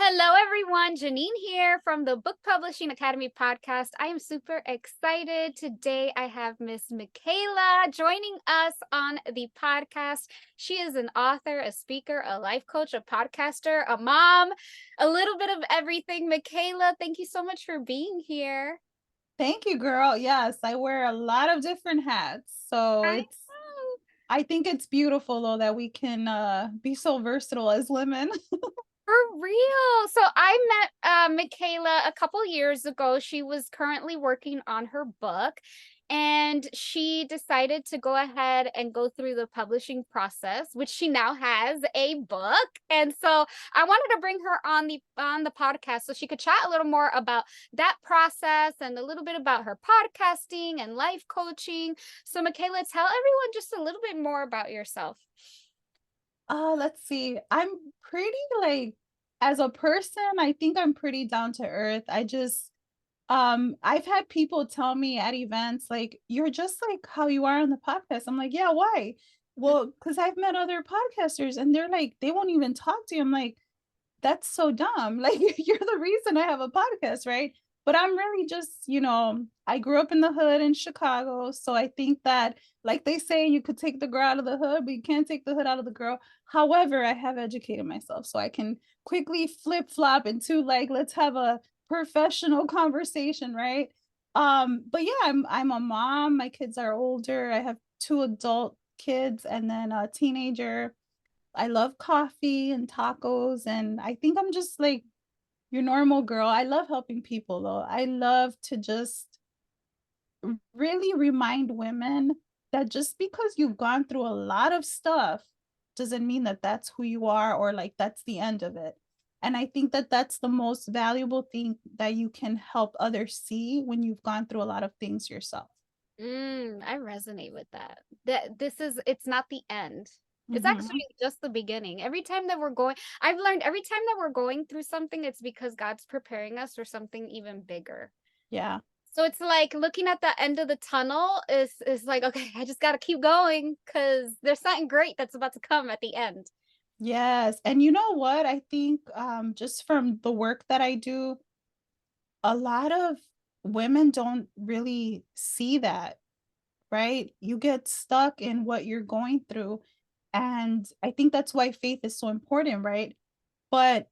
Hello, everyone. Janine here from the Book Publishing Academy podcast. I am super excited. Today, I have Miss Micaela joining us on the podcast. She is an author, a speaker, a life coach, a podcaster, a mom, a little bit of everything. Micaela, thank you so much for being here. Thank you, girl. Yes, I wear a lot of different hats. So I it's know. I think it's beautiful though that we can be so versatile as women. For real. So I met Micaela a couple years ago. She was currently working on her book and she decided to go ahead and go through the publishing process, which she now has a book. And so I wanted to bring her on the podcast so she could chat a little more about that process and a little bit about her podcasting and life coaching. So Micaela, tell everyone just a little bit more about yourself. Let's see. I'm pretty like as a person, I think I'm pretty down to earth. I've had people tell me at events like you're just like how you are on the podcast. I'm like, "Yeah, why?" Well, because I've met other podcasters and they're like they won't even talk to you. I'm like, that's so dumb. Like you're the reason I have a podcast, right? But I'm really just, I grew up in the hood in Chicago. So I think that, like they say, you could take the girl out of the hood, but you can't take the hood out of the girl. However, I have educated myself so I can quickly flip flop into like, let's have a professional conversation, right? But yeah, I'm a mom. My kids are older. I have two adult kids and then a teenager. I love coffee and tacos, and I think I'm just like your normal girl. I love helping people though. I love to just really remind women that just because you've gone through a lot of stuff doesn't mean that that's who you are or like that's the end of it. And I think that that's the most valuable thing that you can help others see when you've gone through a lot of things yourself. I resonate with that. It's not the end. It's Mhm. actually just the beginning. I've learned every time that we're going through something, it's because God's preparing us for something even bigger. Yeah. So it's like looking at the end of the tunnel is like, okay, I just gotta keep going because there's something great that's about to come at the end. Yes. And you know what? I think just from the work that I do, a lot of women don't really see that, right? You get stuck in what you're going through. And I think that's why faith is so important, right? But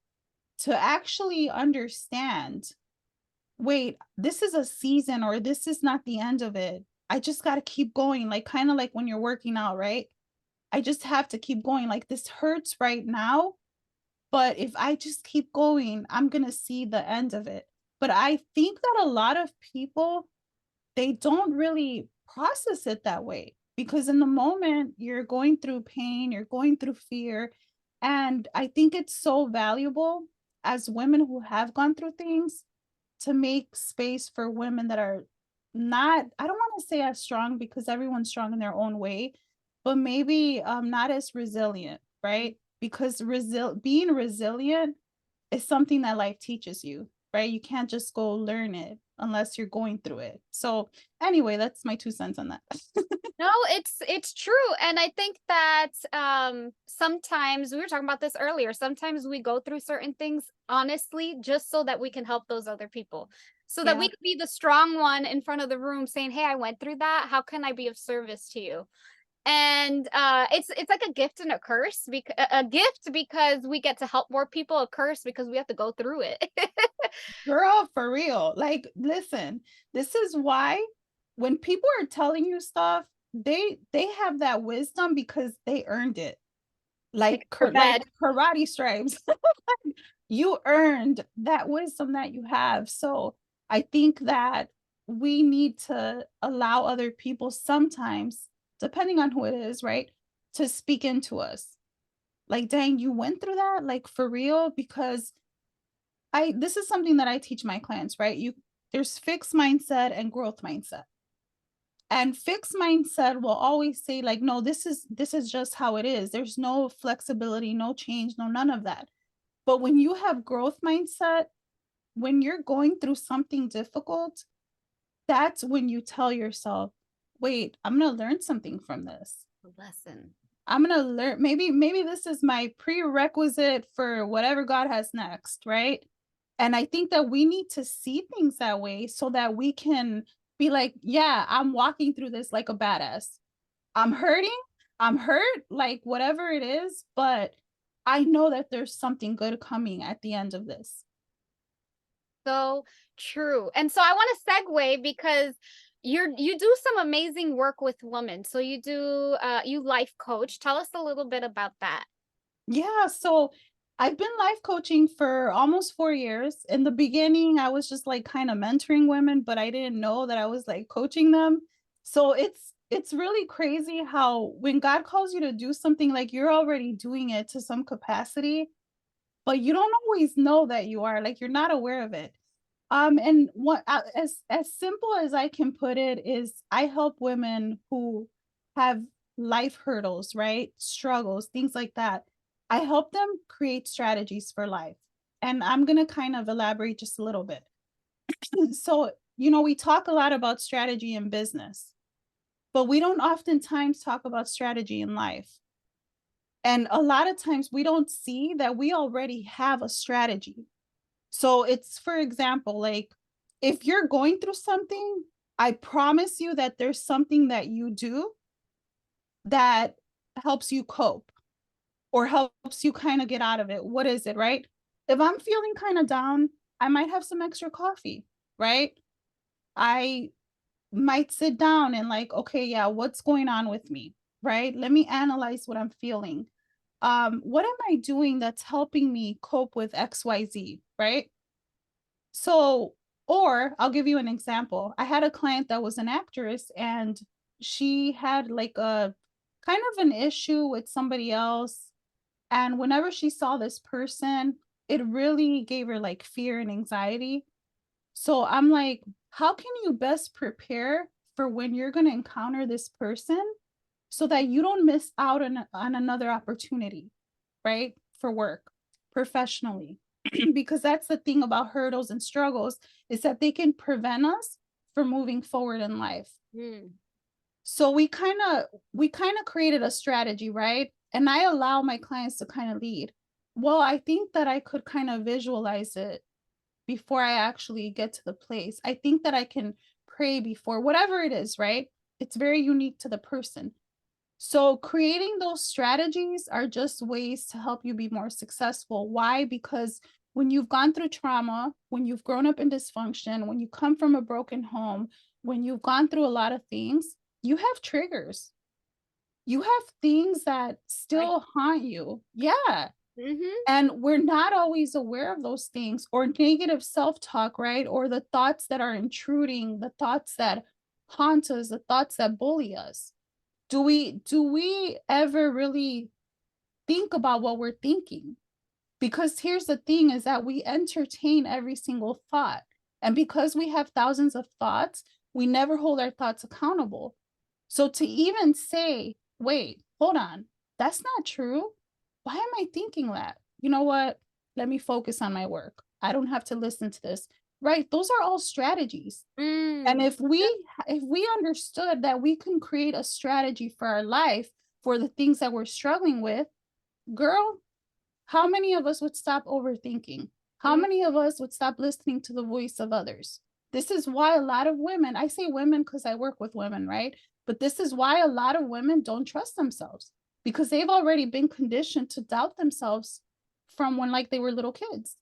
to actually understand, wait, this is a season or this is not the end of it. I just got to keep going, like kind of like when you're working out, right? I just have to keep going. Like this hurts right now, but if I just keep going, I'm going to see the end of it. But I think that a lot of people, they don't really process it that way because in the moment you're going through pain, you're going through fear. And I think it's so valuable as women who have gone through things to make space for women that are not, I don't want to say as strong because everyone's strong in their own way, but maybe not as resilient, right? Because being resilient is something that life teaches you, right? You can't just go learn it unless you're going through it. So anyway, that's my 2 cents on that. No, it's true. And I think that sometimes we were talking about this earlier. Sometimes we go through certain things honestly just so that we can help those other people. So that we Yeah. could be the strong one in front of the room saying, "Hey, I went through that. How can I be of service to you?" And it's like a gift and a curse, because a gift because we get to help more people, a curse because we have to go through it. Girl, for real. Like, listen, this is why when people are telling you stuff, they have that wisdom because they earned it. We're Like bad. karate stripes. You earned that wisdom that you have. So I think that we need to allow other people sometimes, depending on who it is, right, to speak into us. Like, dang, you went through that, like for real, because I this is something that I teach my clients, right? There's fixed mindset and growth mindset. And fixed mindset will always say like, no, this is just how it is. There's no flexibility, no change, no none of that. But when you have growth mindset, when you're going through something difficult, that's when you tell yourself, wait, I'm going to learn something from this. Lesson. I'm gonna learn, maybe this is my prerequisite for whatever God has next, right? And I think that we need to see things that way so that we can be like, yeah, I'm walking through this like a badass. I'm hurting, I'm hurt, like whatever it is, but I know that there's something good coming at the end of this. So true. And so I want to segue because you do some amazing work with women. So you do you life coach. Tell us a little bit about that. Yeah, so I've been life coaching for almost 4 years. In the beginning, I was just like kind of mentoring women, but I didn't know that I was like coaching them. So it's really crazy how when God calls you to do something, like you're already doing it to some capacity, but you don't always know that you are, like you're not aware of it. And what as simple as I can put it is I help women who have life hurdles, right? Struggles, things like that. I help them create strategies for life. And I'm going to kind of elaborate just a little bit. So, we talk a lot about strategy in business, but we don't oftentimes talk about strategy in life. And a lot of times we don't see that we already have a strategy. So it's, for example, like if you're going through something, I promise you that there's something that you do that helps you cope or helps you kind of get out of it. What is it, right? If I'm feeling kind of down, I might have some extra coffee, right? I might sit down and like, okay, yeah, what's going on with me, right? Let me analyze what I'm feeling. What am I doing that's helping me cope with XYZ, right? So, or I'll give you an example. I had a client that was an actress and she had like a kind of an issue with somebody else. And whenever she saw this person, it really gave her like fear and anxiety. So I'm like, how can you best prepare for when you're going to encounter this person so that you don't miss out on another opportunity, right? For work professionally. Because that's the thing about hurdles and struggles is that they can prevent us from moving forward in life. Mm. So we kind of created a strategy, right? And I allow my clients to kind of lead. Well, I think that I could kind of visualize it before I actually get to the place. I think that I can pray before whatever it is, right? It's very unique to the person. So, creating those strategies are just ways to help you be more successful. Why? Because when you've gone through trauma, when you've grown up in dysfunction, when you come from a broken home, when you've gone through a lot of things, you have triggers. You have things that Right. still haunt you. Yeah. Mhm. And we're not always aware of those things or negative self talk, right? Or the thoughts that are intruding, the thoughts that haunt us, the thoughts that bully us. Do we ever really think about what we're thinking? Because here's the thing is that we entertain every single thought. And because we have thousands of thoughts, we never hold our thoughts accountable. So to even say, wait, hold on, that's not true. Why am I thinking that? You know what? Let me focus on my work. I don't have to listen to this. Right? Those are all strategies. And Mm. if we understood that we can create a strategy for our life for the things that we're struggling with, girl, how many of us would stop overthinking? How Mm. many of us would stop listening to the voice of others? This is why a lot of women, I say women because I work with women, right? But this is why a lot of women don't trust themselves because they've already been conditioned to doubt themselves from when like they were little kids,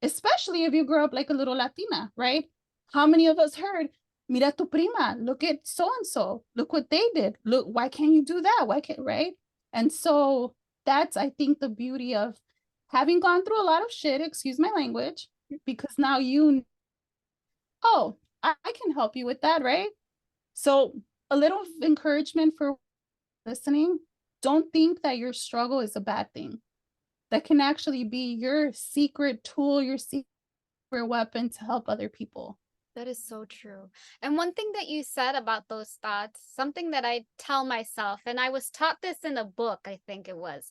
especially if you grow up like a little Latina, right? How many of us heard, mira tu prima, look at so and so, look what they did. Look, why can't you do that? Why can't, right? And so that's, I think, the beauty of having gone through a lot of shit, excuse my language, because now oh, I can help you with that, right? So a little encouragement for listening. Don't think that your struggle is a bad thing. That can actually be your secret tool, your secret weapon to help other people. That is so true. And one thing that you said about those thoughts, something that I tell myself, and I was taught this in a book, I think it was.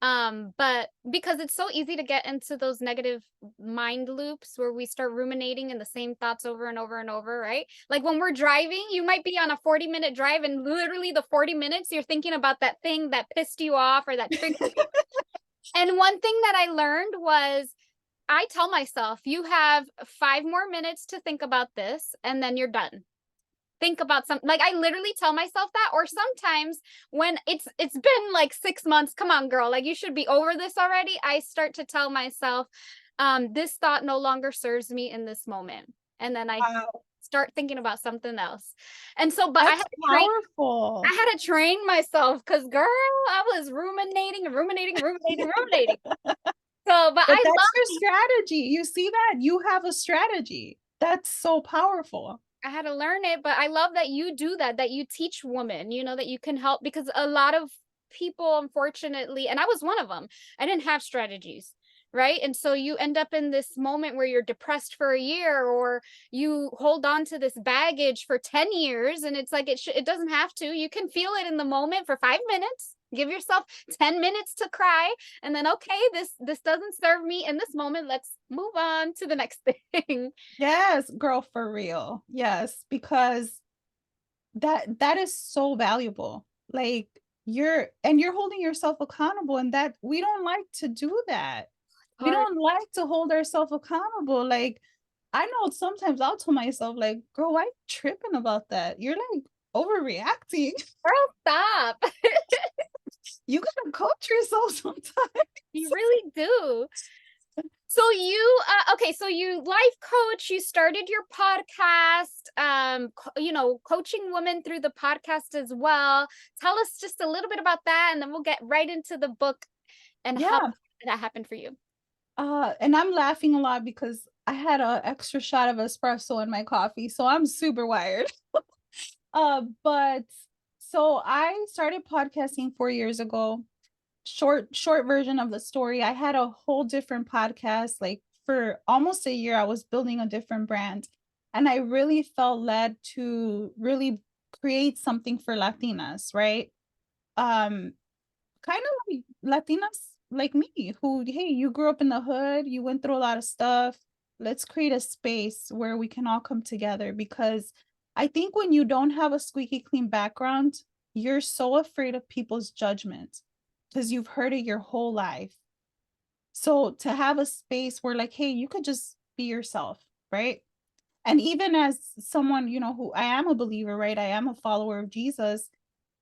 But because it's so easy to get into those negative mind loops where we start ruminating in the same thoughts over and over and over, right? Like when we're driving, you might be on a 40-minute drive and literally the 40 minutes you're thinking about that thing that pissed you off or that triggered you. And one thing that I learned was I tell myself, you have 5 more minutes to think about this and then you're done. Think about something. Like I literally tell myself that. Or sometimes when it's been like 6 months, come on girl, like you should be over this already, I start to tell myself, this thought no longer serves me in this moment, and then I Wow, start thinking about something else. And so but that's I powerful. had to train myself because girl, I was ruminating. So but But I that's love your strategy. You see that? You have a strategy. That's so powerful. I had to learn it, but I love that you do that, that you teach women, that you can help, because a lot of people, unfortunately, and I was one of them, I didn't have strategies, right? And so you end up in this moment where you're depressed for a year, or you hold on to this baggage for 10 years, and it's like it doesn't have to. You can feel it in the moment for 5 minutes. Give yourself 10 minutes to cry, and then okay, this doesn't serve me in this moment. Let's move on to the next thing. Yes, girl, for real. Yes, because that is so valuable. Like you're holding yourself accountable, and that we don't like to do that. We Hard. don't like to hold ourselves accountable. Like I know sometimes I'll tell myself, like, girl, why you tripping about that? You're like overreacting. Girl, stop. You gotta coach yourself sometimes. You really do. So okay, so you life coach, you started your podcast, coaching women through the podcast as well. Tell us just a little bit about that, and then we'll get right into the book and how Yeah. that happened for you. And I'm laughing a lot because I had an extra shot of espresso in my coffee, so I'm super wired. But so I started podcasting 4 years ago. Short version of the story. I had a whole different podcast. Like for almost a year, I was building a different brand, and I really felt led to really create something for Latinas, right? Um, Kind of like Latinas like me, who, hey, you grew up in the hood, you went through a lot of stuff. Let's create a space where we can all come together, because I think when you don't have a squeaky clean background, you're so afraid of people's judgment because you've heard it your whole life. So to have a space where, like, hey, you could just be yourself, right? And even as someone, who I am a believer, right? I am a follower of Jesus,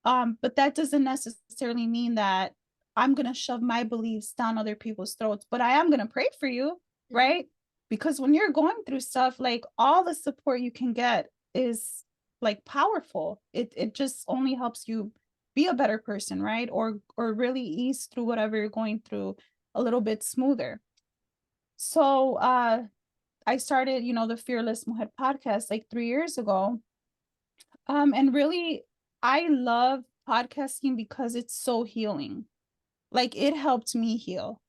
but that doesn't necessarily mean that I'm going to shove my beliefs down other people's throats, but I am going to pray for you, Mhm. right? Because when you're going through stuff, like all the support you can get is like powerful. It just only helps you be a better person, right? Or really ease through whatever you're going through a little bit smoother. So I started, the Fearless Mujer podcast like 3 years ago. And really, I love podcasting because it's so healing. Like it helped me heal.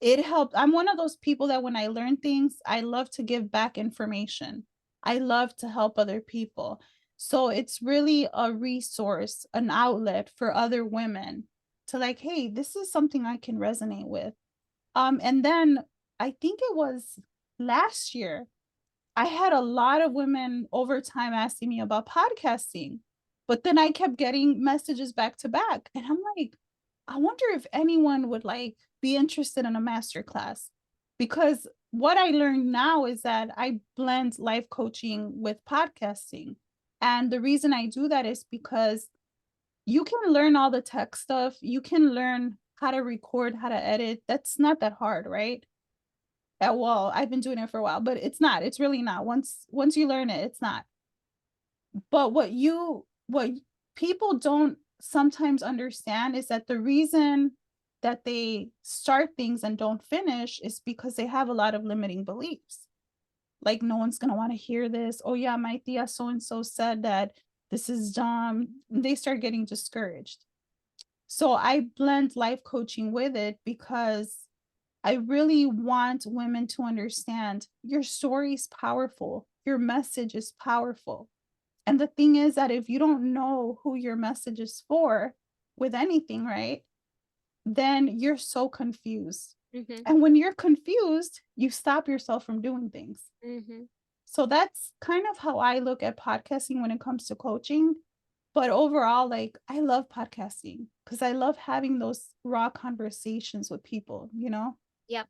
It helped. I'm one of those people that when I learn things, I love to give back information. I love to help other people. So it's really a resource, an outlet for other women to, like, hey, this is something I can resonate with. And then I think it was last year, I had a lot of women over time asking me about podcasting, but then I kept getting messages back to back. And I'm like, I wonder if anyone would like be interested in a master class. Because what I learned now is that I blend life coaching with podcasting. And the reason I do that is because you can learn all the tech stuff, you can learn how to record, how to edit. That's not that hard, right? Well, I've been doing it for a while, but it's not. It's really not. Once you learn it, it's not. But what people don't sometimes understand is that the reason that they start things and don't finish is because they have a lot of limiting beliefs. Like no one's gonna want to hear this. Oh yeah, my tia so and so said that this is dumb. They start getting discouraged. So I blend life coaching with it because I really want women to understand your story is powerful. Your message is powerful. And the thing is that if you don't know who your message is for with anything, right? then you're so confused. Mhm. And when you're confused, you stop yourself from doing things. Mhm. So that's kind of how I look at podcasting when it comes to coaching. But overall, like I love podcasting because I love having those raw conversations with people, you know? Yep.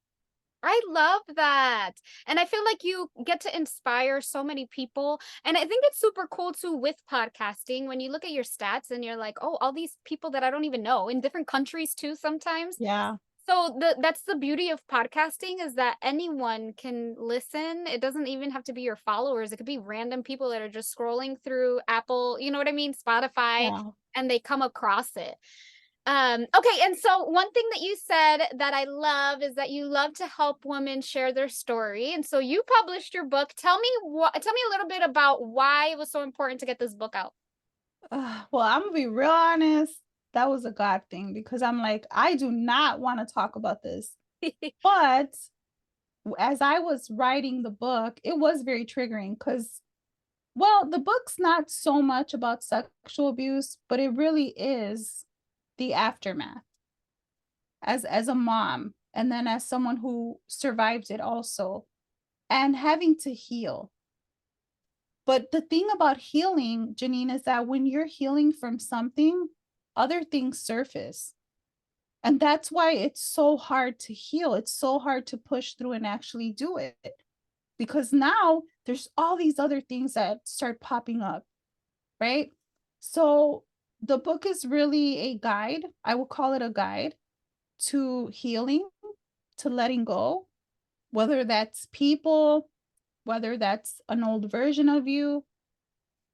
I love that. And I feel like you get to inspire so many people. And I think it's super cool too with podcasting when you look at your stats and you're like, oh, all these people that I don't even know in different countries too sometimes. Yeah. So that's the beauty of podcasting is that anyone can listen. It doesn't even have to be your followers. It could be random people that are just scrolling through Apple, you know what I mean, Spotify, Yeah. and they come across it. Okay, and so one thing that you said that I love is that you love to help women share their story. And so you published your book. Tell me a little bit about why it was so important to get this book out. Well, I'm gonna be real honest. That was a God thing because I'm like, I do not want to talk about this. But as I was writing the book, it was very triggering because, well, the book's not so much about sexual abuse, but it really is the aftermath as a mom and then as someone who survived it also and having to heal. But the thing about healing, Janine, is that when you're healing from something, other things surface. And that's why it's so hard to heal. It's so hard to push through and actually do it because now there's all these other things that start popping up, right? So the book is really a guide. I will call it a guide to healing, to letting go, whether that's people, whether that's an old version of you,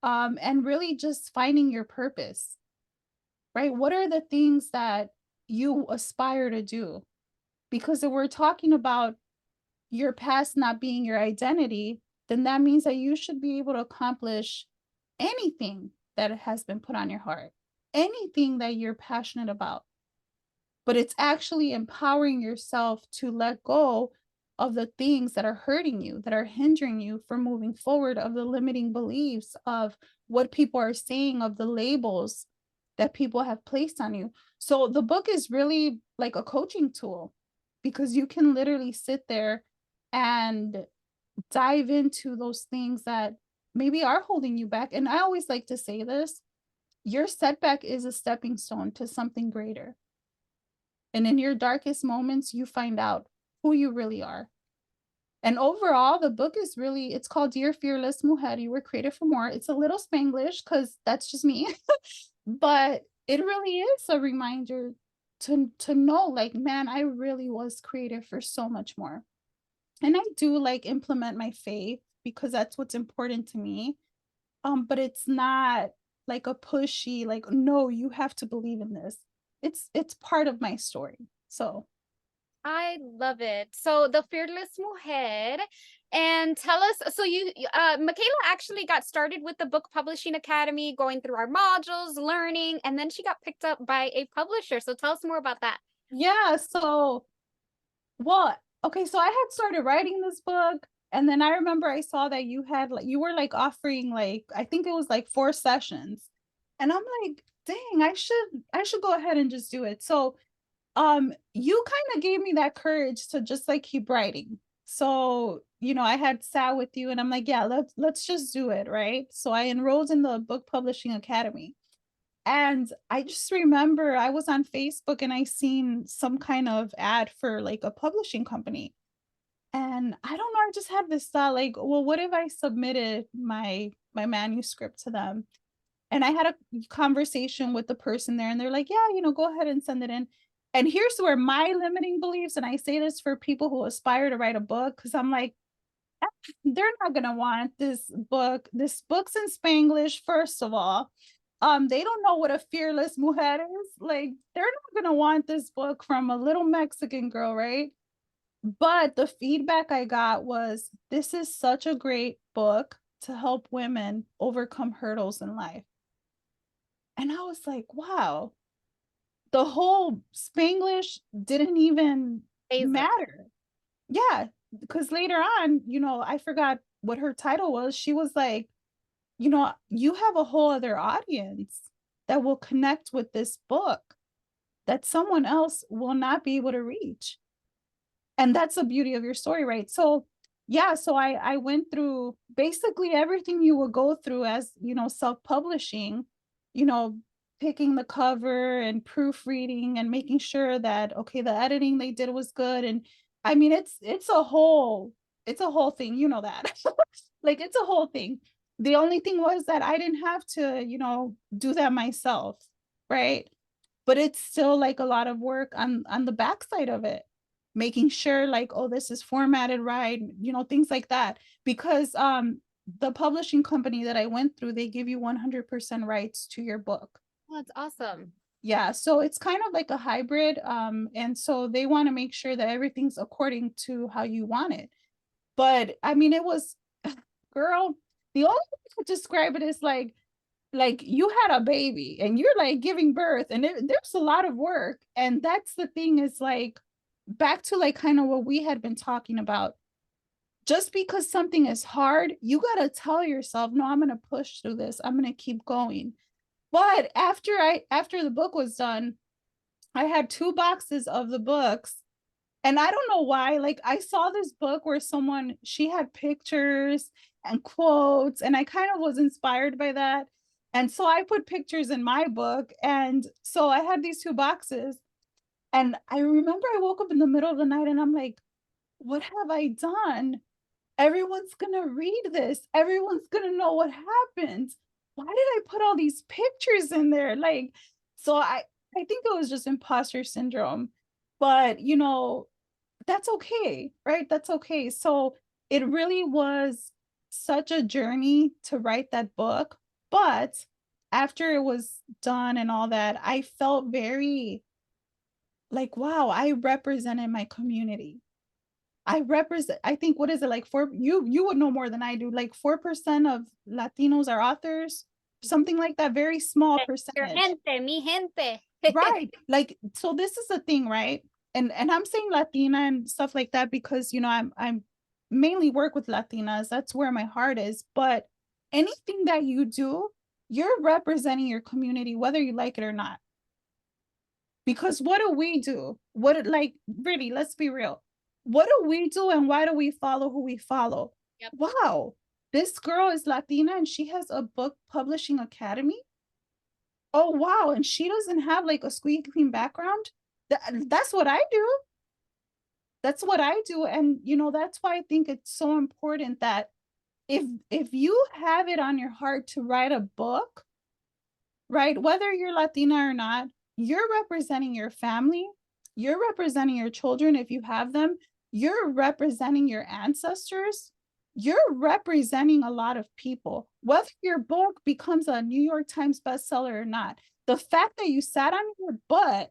and really just finding your purpose, right? What are the things that you aspire to do? Because if we're talking about your past not being your identity, then that means that you should be able to accomplish anything that has been put on your heart, anything that you're passionate about. But it's actually empowering yourself to let go of the things that are hurting you, that are hindering you from moving forward, of the limiting beliefs, of what people are saying, of the labels that people have placed on you. So the book is really like a coaching tool because you can literally sit there and dive into those things that maybe are holding you back. And I always like to say this, your setback is a stepping stone to something greater. And in your darkest moments, you find out who you really are. And overall, the book is really, it's called Dear Fearless Mujer, You Were Created for More. It's a little Spanglish because that's just me. But it really is a reminder to know, like, man, I really was created for so much more. And I do like implement my faith because that's what's important to me. But it's not like a pushy, like, no, you have to believe in this. It's part of my story. So I love it. So the Fearless Mujer, and tell us, so Michaela actually got started with the Book Publishing Academy, going through our modules, learning, and then she got picked up by a publisher. So tell us more about that. yeah, so well, okay, so I had started writing this book, and then I remember I saw that you had like you were like offering like I think it was like 4 sessions. And I'm like, dang, I should go ahead and just do it. So you kind of gave me that courage to just like keep writing. So I had sat with you and I'm like, yeah, let's just do it, right? So I enrolled in the book publishing academy. And I just remember I was on Facebook and I seen some kind of ad for like a publishing company. And I don't know, I just had this thought like, well, what if I submitted my manuscript to them? And I had a conversation with the person there, and they're like, "Yeah, go ahead and send it in." And here's where my limiting beliefs, and I say this for people who aspire to write a book, because I'm like, they're not gonna want this book. This book's in Spanglish, first of all. They don't know what a fearless mujer is. Like, they're not gonna want this book from a little Mexican girl, right? But the feedback I got was, this is such a great book to help women overcome hurdles in life. And I was like, wow, the whole Spanglish didn't even Hazel. matter. Yeah, because later on, I forgot what her title was. She was like, you have a whole other audience that will connect with this book. that someone else will not be able to reach. And that's the beauty of your story, right? So yeah, so I went through basically everything you would go through as, self-publishing, you know, picking the cover and proofreading and making sure that okay, the editing they did was good. And I mean, it's a whole thing, you know that. Like it's a whole thing. The only thing was that I didn't have to, do that myself, right? But it's still like a lot of work on the backside of it, making sure like, oh, this is formatted right, things like that. Because the publishing company that I went through, they give you 100% rights to your book. Oh, that's awesome. Yeah, so it's kind of like a hybrid, and so they want to make sure that everything's according to how you want it. But I mean, it was, girl, the only way to describe it is like you had a baby and you're like giving birth, and there's a lot of work. And that's the thing, is like back to like kind of what we had been talking about. Just because something is hard, you got to tell yourself, no, I'm going to push through this, I'm going to keep going. But after the book was done, I had 2 boxes of the books. And I don't know why, like I saw this book where she had pictures and quotes, and I kind of was inspired by that. And so I put pictures in my book. And so I had these 2 boxes. And I remember I woke up in the middle of the night and I'm like, what have I done? Everyone's gonna read this. Everyone's gonna know what happened. Why did I put all these pictures in there? Like, so I think it was just imposter syndrome. But that's okay, right? That's okay. So it really was such a journey to write that book. But after it was done and all that, I felt very like, wow, I represented my community. I think, what is it, like, you would know more than I do, like 4% of Latinos are authors, something like that, very small Your percentage. gente, mi gente. Right. Like, so this is the thing, right? And I'm saying Latina and stuff like that because I'm mainly work with Latinas. That's where my heart is. But anything that you do, you're representing your community, whether you like it or not. Because what do we do? Like, really, let's be real. What do we do and why do we follow who we follow? Yep. Wow, this girl is Latina and she has a book publishing academy. Oh, wow. And she doesn't have like a squeaky clean background. That's what I do. That's what I do. And that's why I think it's so important that if you have it on your heart to write a book, right? Whether you're Latina or not, you're representing your family, you're representing your children if you have them, you're representing your ancestors, you're representing a lot of people. Whether your book becomes a New York Times bestseller or not, the fact that you sat on your butt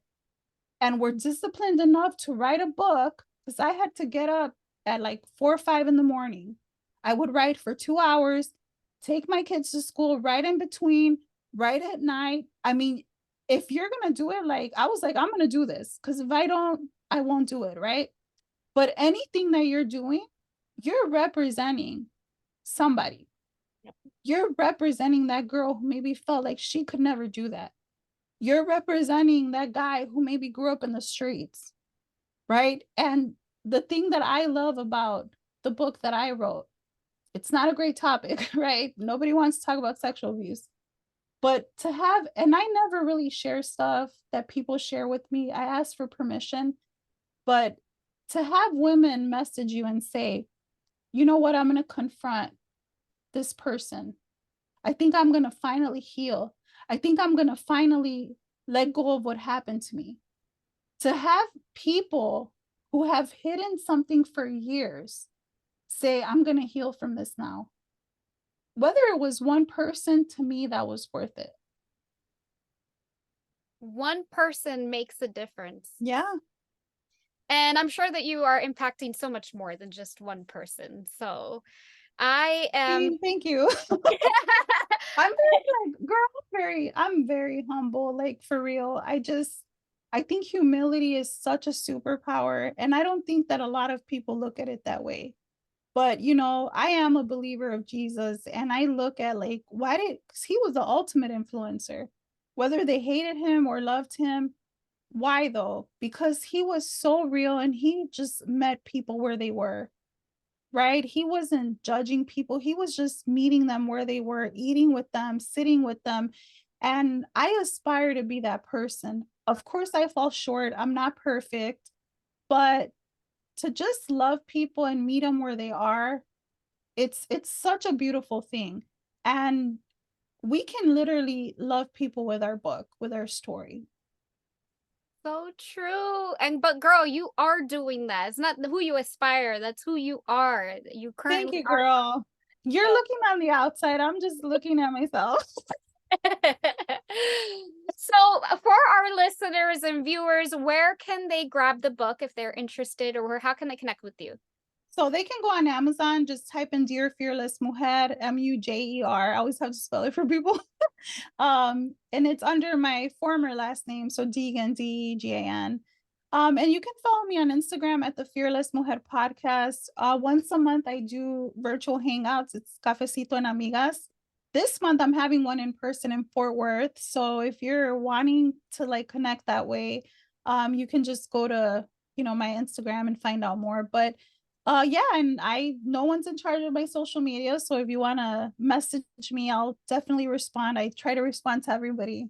and were disciplined enough to write a book, because I had to get up at like 4 or 5 in the morning. I would write for 2 hours, take my kids to school, write in between, write at night. I mean, if you're going to do it, like, I was like, I'm going to do this because if I don't, I won't do it. Right. But anything that you're doing, you're representing somebody. Yep. You're representing that girl who maybe felt like she could never do that. You're representing that guy who maybe grew up in the streets, right? And the thing that I love about the book that I wrote, it's not a great topic, right? Nobody wants to talk about sexual abuse. But to have, and I never really share stuff that people share with me. I ask for permission, but to have women message you and say, you know what, I'm going to confront this person. I think I'm going to finally heal. I think I'm going to finally let go of what happened to me. To have people who have hidden something for years say, I'm going to heal from this now. Whether it was one person, to me, that was worth it. One person makes a difference. Yeah. And I'm sure that you are impacting so much more than just one person. So I am Thank you. I'm very like, girl, I'm very humble, like for real. I think humility is such a superpower. And I don't think that a lot of people look at it that way. But I am a believer of Jesus, and I look at like, because he was the ultimate influencer. Whether they hated him or loved him, Why though? Because he was so real and he just met people where they were, right? He wasn't judging people. He was just meeting them where they were, eating with them, sitting with them. And I aspire to be that person. Of course, I fall short. I'm not perfect, but to just love people and meet them where they are, it's such a beautiful thing. And we can literally love people with our book, with our story. So true. And but girl, you are doing that. It's not who you aspire, that's who you are. You Thank currently you, are. girl. You're looking on the outside. I'm just looking at myself. So, for our listeners and viewers, where can they grab the book if they're interested, or how can they connect with you? So they can go on Amazon, just type in Dear Fearless Mujer, Mujer. I always have to spell it for people. And it's under my former last name, so Deegan, Degan. And you can follow me on Instagram at the Fearless Mujer podcast. Once a month, I do virtual hangouts. It's Cafecito en Amigas. This month, I'm having one in person in Fort Worth. So if you're wanting to like connect that way, you can just go to my Instagram and find out more. But yeah, and I no one's in charge of my social media, so if you want to message me, I'll definitely respond. I try to respond to everybody.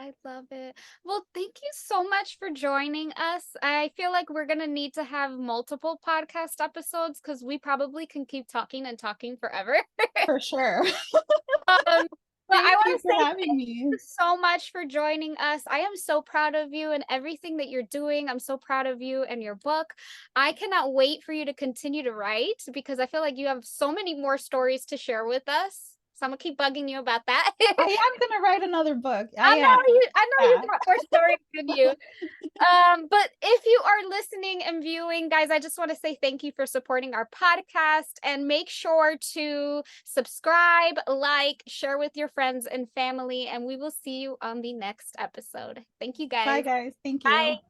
I love it. Well, thank you so much for joining us. I feel like we're going to need to have multiple podcast episodes because we probably can keep talking and talking forever. For sure. Um, but I Thank want you to for say having thank me. you so much for joining us. I am so proud of you and everything that you're doing. I'm so proud of you and your book. I cannot wait for you to continue to write because I feel like you have so many more stories to share with us. So I'm gonna keep bugging you about that. I am gonna write another book. I I am. know you Yeah. got more stories than you. But if you are listening and viewing, guys, I just want to say thank you for supporting our podcast and make sure to subscribe, like, share with your friends and family, and we will see you on the next episode. Thank you Bye, guys. guys. Thank Bye. you.